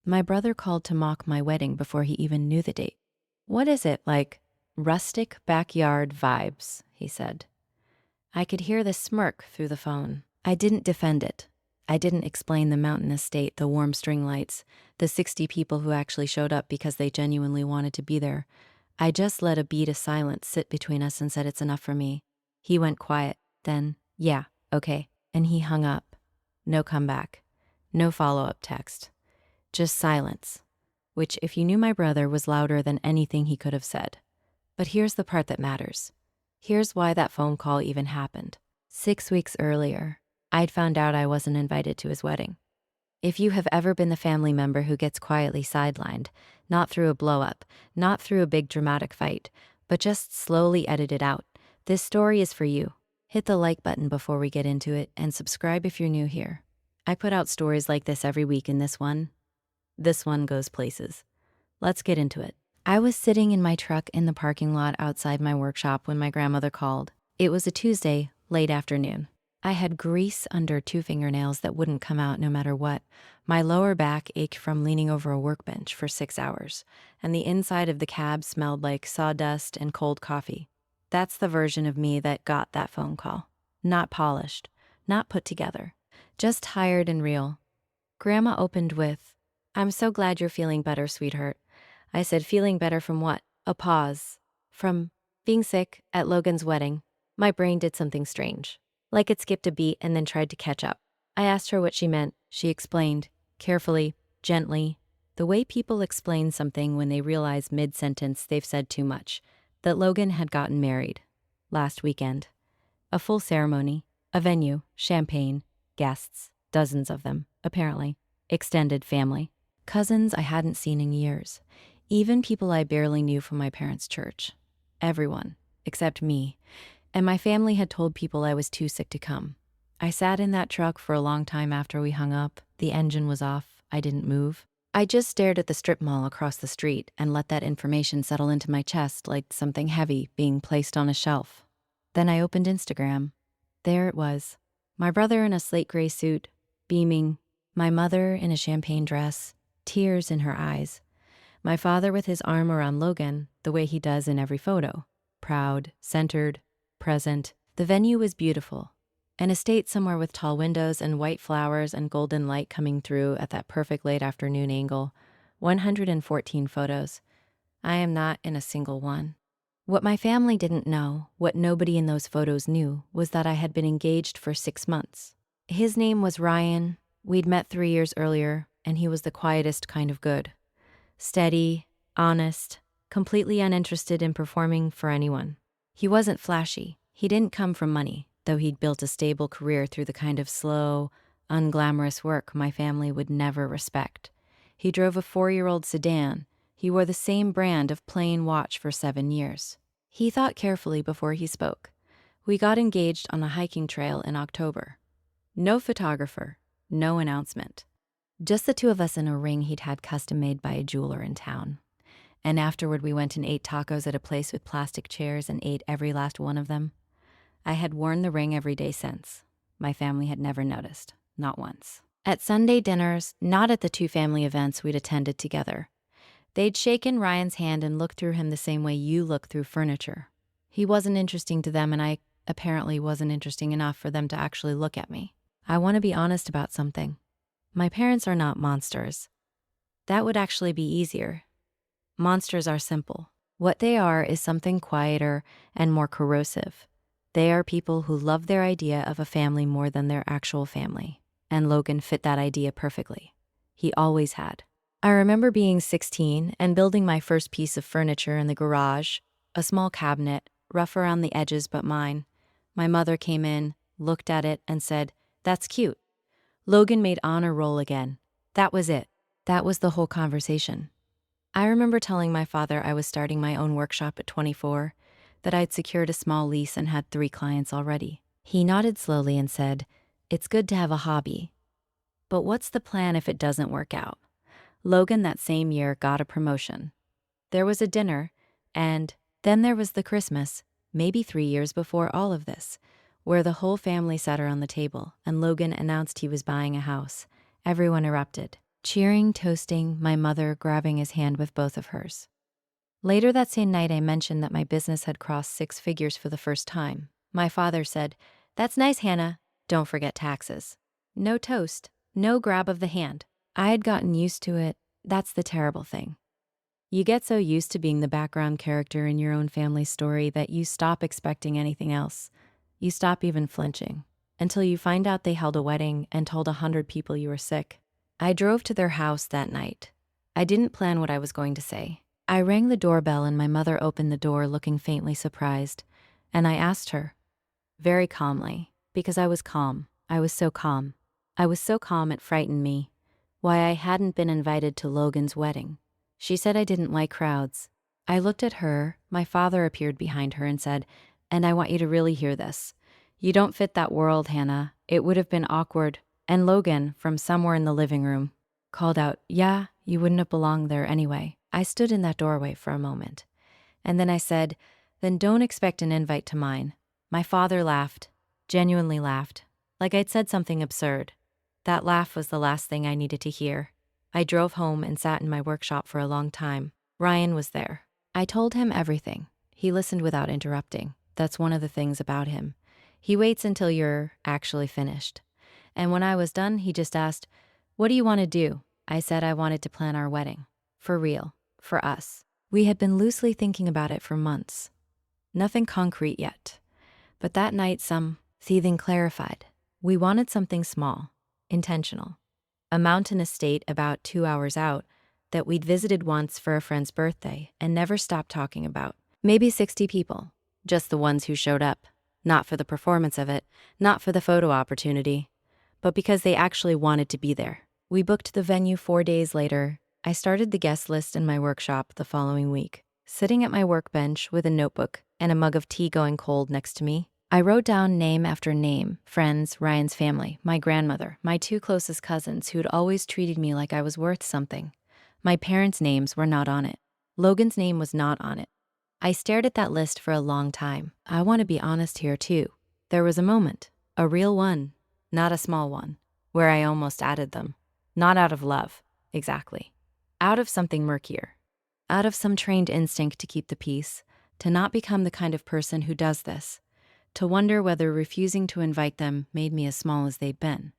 My brother called to mock my wedding before he even knew the date. What is it, like rustic backyard vibes, he said. I could hear the smirk through the phone. I didn't defend it. I didn't explain the mountain estate, the warm string lights, the 60 people who actually showed up because they genuinely wanted to be there. I just let a bead of silence sit between us and said it's enough for me. He went quiet, then, yeah, okay, and he hung up. No comeback. No follow-up text. Just silence, which, if you knew my brother, was louder than anything he could have said. But here's the part that matters. Here's why that phone call even happened. 6 weeks earlier, I'd found out I wasn't invited to his wedding. If you have ever been the family member who gets quietly sidelined, not through a blow-up, not through a big dramatic fight, but just slowly edited out, this story is for you. Hit the like button before we get into it and subscribe if you're new here. I put out stories like this every week, and this one goes places. Let's get into it. I was sitting in my truck in the parking lot outside my workshop when my grandmother called. It was a Tuesday, late afternoon. I had grease under 2 fingernails that wouldn't come out no matter what. My lower back ached from leaning over a workbench for 6 hours, and the inside of the cab smelled like sawdust and cold coffee. That's the version of me that got that phone call. Not polished, not put together, just tired and real. Grandma opened with, "I'm so glad you're feeling better, sweetheart." I said, "Feeling better from what?" A pause. "From being sick at Logan's wedding." My brain did something strange, like it skipped a beat and then tried to catch up. I asked her what she meant. She explained, carefully, gently, the way people explain something when they realize mid-sentence they've said too much, that Logan had gotten married last weekend. A full ceremony, a venue, champagne, guests, dozens of them, apparently, extended family, cousins I hadn't seen in years, even people I barely knew from my parents' church. Everyone, except me. And my family had told people I was too sick to come. I sat in that truck for a long time after we hung up. The engine was off. I didn't move. I just stared at the strip mall across the street and let that information settle into my chest like something heavy being placed on a shelf. Then I opened Instagram. There it was. My brother in a slate gray suit, beaming. My mother in a champagne dress, tears in her eyes. My father with his arm around Logan, the way he does in every photo. Proud, centered, present. The venue was beautiful. An estate somewhere with tall windows and white flowers and golden light coming through at that perfect late afternoon angle. 114 photos. I am not in a single one. What my family didn't know, what nobody in those photos knew, was that I had been engaged for 6 months. His name was Ryan. We'd met 3 years earlier, and he was the quietest kind of good. Steady, honest, completely uninterested in performing for anyone. He wasn't flashy. He didn't come from money, though he'd built a stable career through the kind of slow, unglamorous work my family would never respect. He drove a 4-year-old sedan. He wore the same brand of plain watch for 7 years. He thought carefully before he spoke. We got engaged on a hiking trail in October. No photographer, no announcement. Just the 2 of us in a ring he'd had custom made by a jeweler in town. And afterward we went and ate tacos at a place with plastic chairs and ate every last one of them. I had worn the ring every day since. My family had never noticed, not once. At Sunday dinners, not at the 2 family events we'd attended together, they'd shaken Ryan's hand and looked through him the same way you look through furniture. He wasn't interesting to them, and I apparently wasn't interesting enough for them to actually look at me. I want to be honest about something. My parents are not monsters. That would actually be easier. Monsters are simple. What they are is something quieter and more corrosive. They are people who love their idea of a family more than their actual family. And Logan fit that idea perfectly. He always had. I remember being 16 and building my first piece of furniture in the garage, a small cabinet, rough around the edges but mine. My mother came in, looked at it, and said, "That's cute." Logan made honor roll again. That was it. That was the whole conversation. I remember telling my father I was starting my own workshop at 24, that I'd secured a small lease and had 3 clients already. He nodded slowly and said, "It's good to have a hobby. But what's the plan if it doesn't work out?" Logan that same year got a promotion. There was a dinner, and then there was the Christmas, maybe 3 years before all of this, where the whole family sat around the table and Logan announced he was buying a house. Everyone erupted. cheering, toasting, my mother grabbing his hand with both of hers. Later that same night, I mentioned that my business had crossed 6 figures for the first time. My father said, "That's nice, Hannah. Don't forget taxes." No toast, no grab of the hand. I had gotten used to it. That's the terrible thing. You get so used to being the background character in your own family story that you stop expecting anything else. You stop even flinching until you find out they held a wedding and told 100 people you were sick. I drove to their house that night. I didn't plan what I was going to say. I rang the doorbell and my mother opened the door looking faintly surprised, and I asked her, very calmly, because I was calm. I was so calm. I was so calm it frightened me, why I hadn't been invited to Logan's wedding. She said I didn't like crowds. I looked at her, my father appeared behind her and said, "And I want you to really hear this. You don't fit that world, Hannah. It would have been awkward." And Logan, from somewhere in the living room, called out, "Yeah, you wouldn't have belonged there anyway." I stood in that doorway for a moment, and then I said, "Then don't expect an invite to mine." My father laughed, genuinely laughed, like I'd said something absurd. That laugh was the last thing I needed to hear. I drove home and sat in my workshop for a long time. Ryan was there. I told him everything. He listened without interrupting. That's one of the things about him. He waits until you're actually finished. And when I was done, he just asked, "What do you want to do?" I said I wanted to plan our wedding. For real. For us. We had been loosely thinking about it for months. Nothing concrete yet. But that night some thieving clarified. We wanted something small, intentional. A mountain estate about 2 hours out that we'd visited once for a friend's birthday and never stopped talking about. Maybe 60 people, just the ones who showed up. Not for the performance of it, not for the photo opportunity, but because they actually wanted to be there. We booked the venue 4 days later. I started the guest list in my workshop the following week. Sitting at my workbench with a notebook and a mug of tea going cold next to me, I wrote down name after name, friends, Ryan's family, my grandmother, my 2 closest cousins who'd always treated me like I was worth something. My parents' names were not on it. Logan's name was not on it. I stared at that list for a long time. I want to be honest here too. There was a moment, a real one, not a small one, where I almost added them. Not out of love, exactly. Out of something murkier. Out of some trained instinct to keep the peace, to not become the kind of person who does this, to wonder whether refusing to invite them made me as small as they'd been.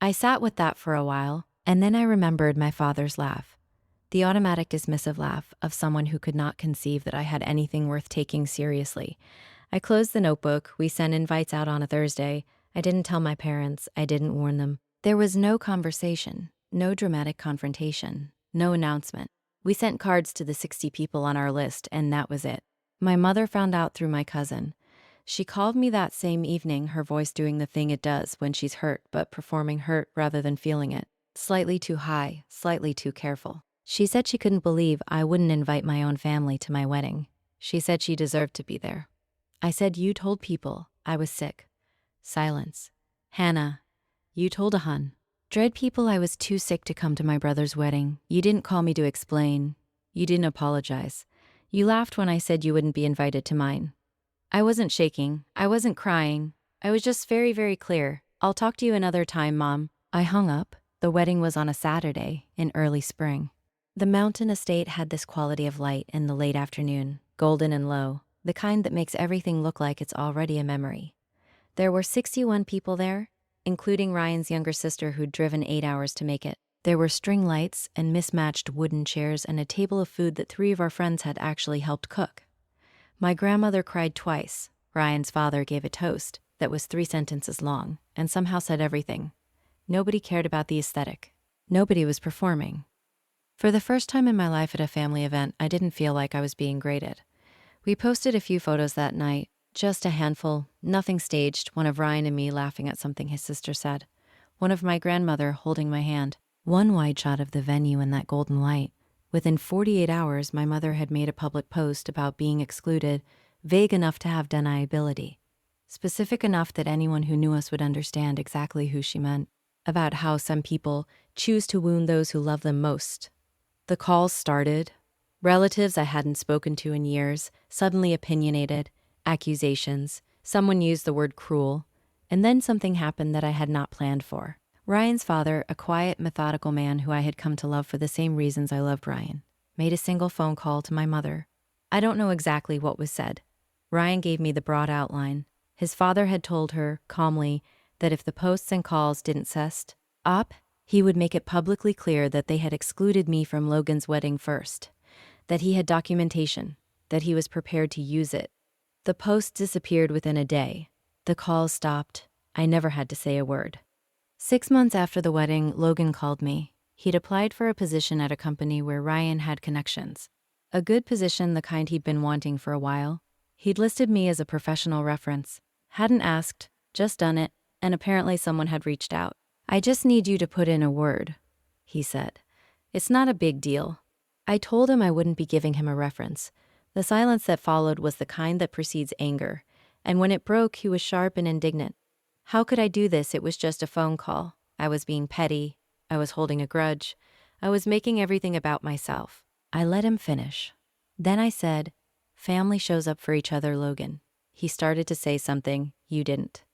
I sat with that for a while, and then I remembered my father's laugh. The automatic dismissive laugh of someone who could not conceive that I had anything worth taking seriously. I closed the notebook. We sent invites out on a Thursday. I didn't tell my parents. I didn't warn them. There was no conversation, no dramatic confrontation, no announcement. We sent cards to the 60 people on our list, and that was it. My mother found out through my cousin. She called me that same evening, her voice doing the thing it does when she's hurt, but performing hurt rather than feeling it. Slightly too high, slightly too careful. She said she couldn't believe I wouldn't invite my own family to my wedding. She said she deserved to be there. I said, "You told people I was sick." Silence. "Hannah, you told a hun. Dread people I was too sick to come to my brother's wedding. You didn't call me to explain. You didn't apologize. You laughed when I said you wouldn't be invited to mine." I wasn't shaking. I wasn't crying. I was just very, very clear. "I'll talk to you another time, Mom." I hung up. The wedding was on a Saturday in early spring. The mountain estate had this quality of light in the late afternoon, golden and low, the kind that makes everything look like it's already a memory. There were 61 people there, including Ryan's younger sister who'd driven 8 hours to make it. There were string lights and mismatched wooden chairs and a table of food that 3 of our friends had actually helped cook. My grandmother cried twice. Ryan's father gave a toast that was 3 sentences long and somehow said everything. Nobody cared about the aesthetic. Nobody was performing. For the first time in my life at a family event, I didn't feel like I was being graded. We posted a few photos that night, just a handful, nothing staged, one of Ryan and me laughing at something his sister said, one of my grandmother holding my hand, one wide shot of the venue in that golden light. Within 48 hours, my mother had made a public post about being excluded, vague enough to have deniability, specific enough that anyone who knew us would understand exactly who she meant, about how some people choose to wound those who love them most. The calls started. Relatives I hadn't spoken to in years, suddenly opinionated, accusations, someone used the word cruel, and then something happened that I had not planned for. Ryan's father, a quiet, methodical man who I had come to love for the same reasons I loved Ryan, made a single phone call to my mother. I don't know exactly what was said. Ryan gave me the broad outline. His father had told her, calmly, that if the posts and calls didn't cessed up, he would make it publicly clear that they had excluded me from Logan's wedding first, that he had documentation, that he was prepared to use it. The posts disappeared within a day. The calls stopped. I never had to say a word. 6 months after the wedding, Logan called me. He'd applied for a position at a company where Ryan had connections. A good position, the kind he'd been wanting for a while. He'd listed me as a professional reference. Hadn't asked, just done it, and apparently someone had reached out. "I just need you to put in a word," he said. "It's not a big deal." I told him I wouldn't be giving him a reference. The silence that followed was the kind that precedes anger, and when it broke, he was sharp and indignant. How could I do this? It was just a phone call. I was being petty. I was holding a grudge. I was making everything about myself. I let him finish. Then I said, "Family shows up for each other, Logan." He started to say something. "You didn't."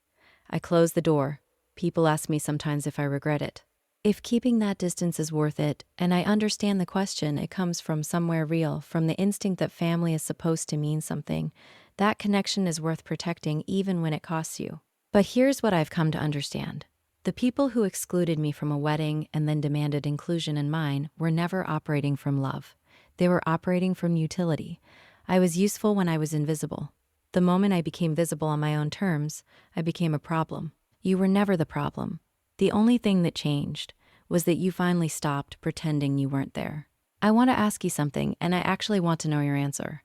I closed the door. People ask me sometimes if I regret it. If keeping that distance is worth it, and I understand the question, it comes from somewhere real, from the instinct that family is supposed to mean something. That connection is worth protecting even when it costs you. But here's what I've come to understand. The people who excluded me from a wedding and then demanded inclusion in mine were never operating from love. They were operating from utility. I was useful when I was invisible. The moment I became visible on my own terms, I became a problem. You were never the problem. The only thing that changed was that you finally stopped pretending you weren't there. I want to ask you something, and I actually want to know your answer.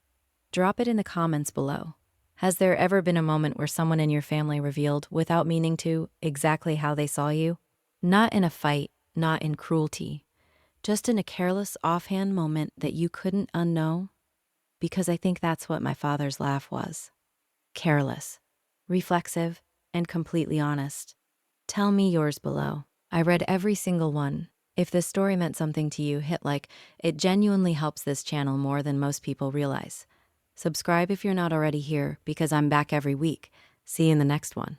Drop it in the comments below. Has there ever been a moment where someone in your family revealed, without meaning to, exactly how they saw you? Not in a fight, not in cruelty, just in a careless, offhand moment that you couldn't unknow? Because I think that's what my father's laugh was. Careless, reflexive, and completely honest. Tell me yours below. I read every single one. If this story meant something to you, hit like. It genuinely helps this channel more than most people realize. Subscribe if you're not already here, because I'm back every week. See you in the next one.